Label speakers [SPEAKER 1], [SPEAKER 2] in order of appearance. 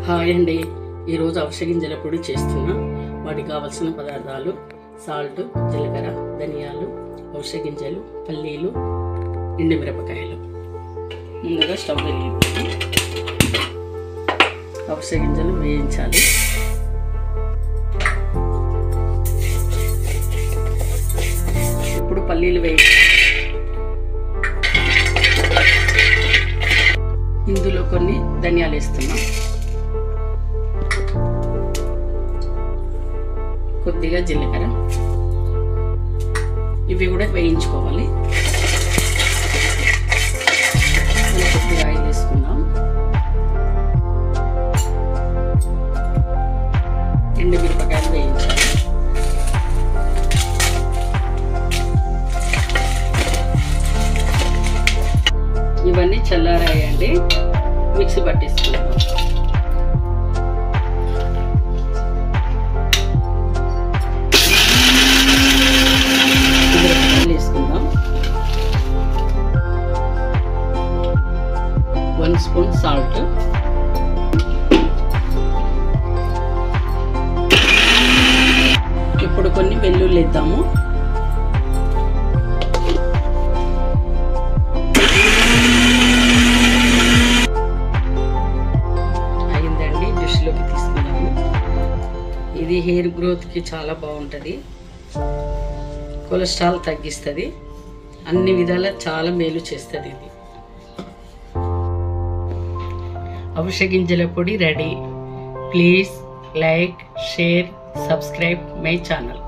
[SPEAKER 1] Hi అండి, ఈరోజు అవిసె గింజల పొడి చేస్తున్నా. వాటికి కావాల్సిన పదార్థాలు సాల్ట్, జీలకర్ర, ధనియాలు, అవిసె గింజలు, పల్లీలు, ఎండుమిరపకాయలు. ముందుగా స్టవ్ వెలిగించి అవిసె గింజలు వేయించాలి. ఇప్పుడు పల్లీలు ఇందులో కొన్ని ధనియాలు వేస్తున్నాం, కొద్దిగా జీలకర్ర, ఇవి కూడా వేయించుకోవాలి. కొద్దిగా ఆయిల్ వేసుకుందాం. ఎండుమిరపకాయలు వేయించాలి. ఇవన్నీ చల్లారాయండి, మిక్సీ పట్టేసుకుందాం. వేసుకుందాం. 1 స్పూన్ సాల్ట్, ఇప్పుడు కొన్ని వెల్లుల్లి వేద్దాము. అయిందండి, డిష్లోకి తీసుకుందాము. ఇది హెయిర్ గ్రోత్కి చాలా బాగుంటుంది, కొలెస్ట్రాల్ తగ్గిస్తుంది, అన్ని విధాలా చాలా మేలు చేస్తుంది. ఇది అవిసె గింజల పొడి ready. Please like, share, subscribe my channel.